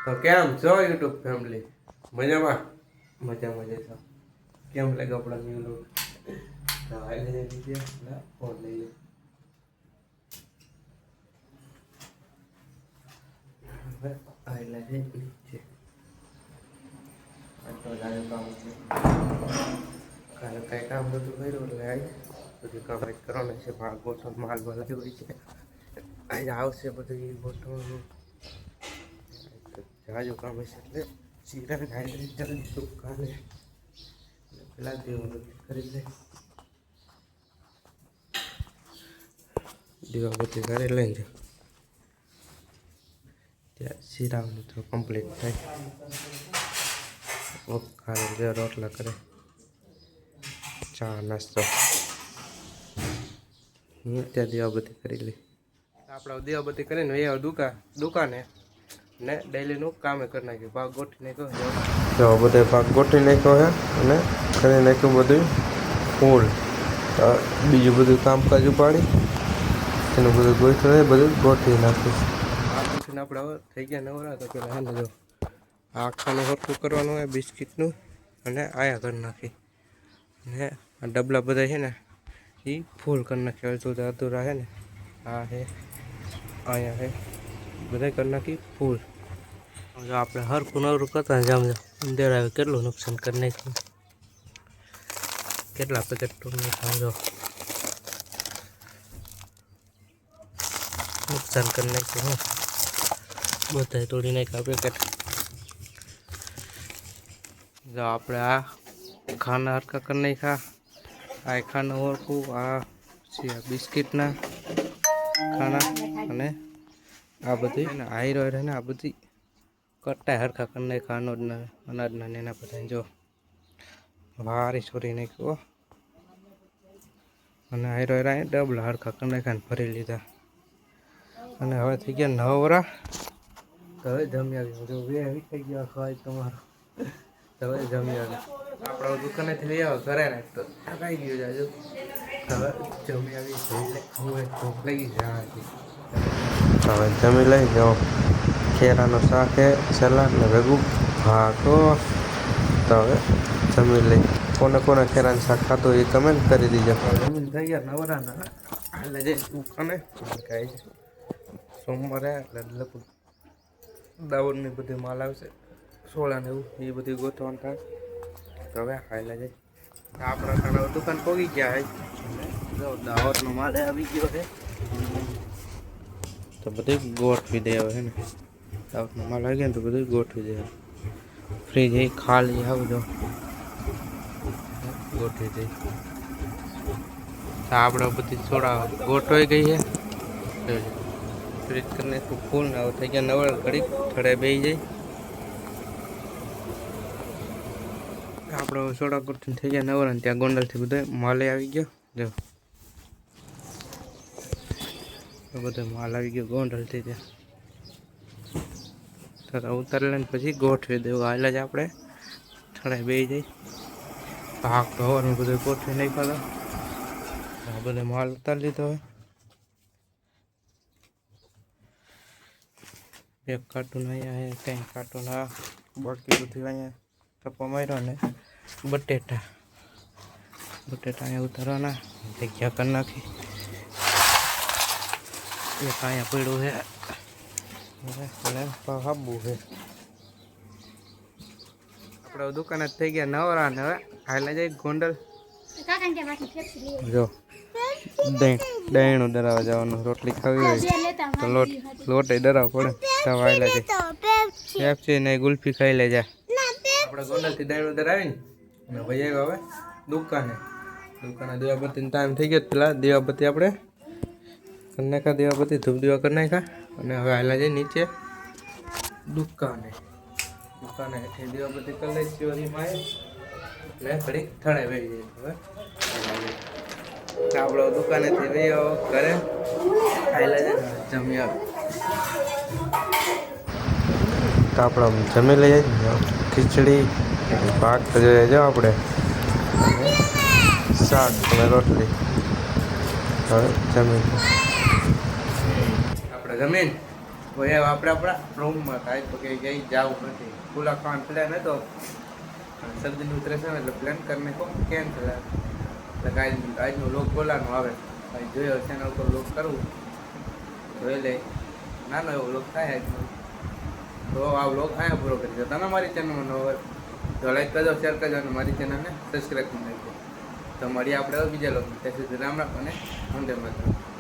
તો કેમ છો યુટ્યુબ ફેમિલી? મજામાં મજા છો? કેમ લાગે આપણા ન્યૂ લુક? તો આઈ લઈ લીધે ના ફોન લઈ લે. હવે આઈ લઈ નીચે આ તો લાગે કામ છે. કાલે કઈ કામ બધું કર્યું એટલે આઈ બધું કામ જ કરવાનું છે. માલ ગોઠવણ માલ ભરાઈ હોય છે. આજ આવશે બધું ગોઠવણનું જાજુ કામ હશે એટલે સીધા ખાઈ જલ્દી દુકાને પેલા દીવાબત્તી કરી લે. દીવાબત્તી કરી લઈને ત્યાં શીરાવાનું તો કમ્પ્લીટ થાય. ખાને જે રોટલા કરે ચા નાસ્તો ત્યાં દીવાબત્તી કરી લે. આપણે દીવાબત્તી કરીને એ દુકાને ને ડેલીનું કામે કરી નાખ્યું. ભાગ ગોઠવી નાખ્યો. તો બધે ભાગ ગોઠવી નાખ્યો છે અને કરી નાખ્યું બધું ફૂલ. બીજું બધું કામકાજ ઉપાડી એનું બધું ગોઠવે બધું ગોઠવી નાખ્યું. આ ગોઠવીને આપણે હવે થઈ ગયા નવરા. તો પેલા હે ને જો આખાનું સરખું કરવાનું હોય બિસ્કિટનું અને આયા કરી નાખી ને આ ડબલા બધા છે ને એ ફૂલ કરી નાખ્યા. તો અધૂરા છે ને આ છે અહીંયા છે બધા કરી નાખી ફૂલ. જો આપણે હરખું નવરું કરતા જામ અંદર આવે કેટલું નુકસાન કરી નાખ્યું. કેટલા પેકેટ તોડી સમજો નુકસાન કરી નાખ્યું. બધા તોડી નાખ્યા પેકેટ. જો આપણે આ ખાના હરખા કરી નાખ્યા. આ ખાના હરખું આ છે બિસ્કિટના ખાના અને આ બધી હાઈરો ને આ બધી કટ્ટા હરખા કરી નાખ્યા અનાજના ને એના બધા. જો વારી છોરી નાખ્યો અને હાઈરો ડબલા હરખા કરી નાખ્યા ને ભરી લીધા. અને હવે થઈ ગયા નવરા. તો હવે જમી આવી. જો વે થઈ ગયા ખાય તમારો. તો હવે જમી આવી. આપણે દુકાનેથી લઈ આવો ઘરે ને તો ખાઈ ગયું જાજો. હવે જમી આવી હવે ભૂખ લાગી જાય. હવે જમી લઈ જાઓ. કેરાનો શાક છે સલાડ ને ભેગું ભાતો. તો હવે જમી લઈ. કોને કેરાનું શાક ખાતું એ કમેન્ટ કરી દીજો. જમીન થઈ ગયા નવરાના એટલે જે દુકાને ખાય છે સોમવારે એટલે લગભગ દાવડની બધી માલ આવશે. સોળા ને એવું એ બધી ગોઠવણ થાય. તો હવે ખાઈ લેજે. આપણા ખાના દુકાન પહોંચી ગયા છે. દાવડનો માલ આવી ગયો છે તો બધું ગોઠવી દે હવે છે ને. દાવડનો માલ આવી ગયો ને તો બધું ગોઠવી દે. ફ્રીજ એ ખાલી આવજો ગોઠવી દે. આપણે બધી સોડા ગોઠવાઈ ગઈ છે. ફ્રીજ કરીને ફૂલ ને થઈ ગયા નવરા. ઘડીક થડે બેસી જાય. આપણે સોડા ગોઠવીને થઈ ગયા નવરા ને ત્યાં ગોંડલથી બધો માલે આવી ગયો. જો બધો માલ આવી ગયો ગોંડલથી. ત્યાં ઉતારી લઈને પછી ગોઠવી દેવું. હાલ જ આપણે થડે બેસી જાય. ભાગ તો હવાનું બધું ગોઠવી નહીં પાડો. આ બધો માલ ઉતારી લીધો હોય. એક કાર્ટૂન અહીંયા કંઈ કાર્ટૂન આ બાકી બધું અહીંયા ટપ્પો માર્યો ને બટેટા અહીંયા ઉતારવાના જગ્યા કરી નાખી. એક અહીંયા પડ્યું છે અને હાબુ છે. આપણે દુકાન જ થઈ ગયા નવરા ને હવે હાલે જાય ગોંડલ. જો દહીણું ડરાવવા જવાનું. રોટલી ખાવી હોય તો લોટ ડરાવ પડે. તો હાલે જાય પેપ્સી ને ગુલ્ફી ખાઈ લે જાય. આપણે ગોંડલથી દહીણું ડરાવીને અને ભાઈ આવ્યા હવે દુકાને દીવાબત્તીનો ટાઈમ થઈ ગયો. પેલા દીવાબત્તી આપણે કરી નાખ્યા. દીવાબત્તી ધૂપ દીવા કરી નાખ્યા અને હવે હાલા જાય નીચે દુકાને હેઠે દીવાબત્તી કરી લઈ ચોરીમાં ને ઘડીક થડે વહી જાય. હવે આપણો દુકાનેથી વહી આવો ઘરે હાલા જાય જમી આવે. તો આપણે જમી લઈએ. ખીચડી ભાત તો જોઈએ જો આપણે શાક અને રોટલી. હવે જમીન આપણે જમીન તો એ આપણે આપણા રૂમમાં કાંઈ તો કે ક્યાંય જવું નથી ખુલ્લા ખાવાનું પ્લાન હતો શબ્દની ઉતરે છે ને એટલે પ્લાન કરીને કહું કેન્સલ એટલે કાંઈ આજનો લોક બોલાનો આવે કાંઈ જોયો ચેનલ પર લોક કરવું તો એટલે નાનો એવો લોક થાય આજનો તો આ લોક અહીંયા પૂરો કરી દો તમે મારી ચેનલમાં ન હોય તો લાઈક કરજો શેર કરજો અને મારી ચેનલને સબસ્ક્રાઈબ કરી નાખજો તો મળીએ આપણે બીજા લોકો ત્યાં સુધી રામ રામ અને વંદે માતરમ.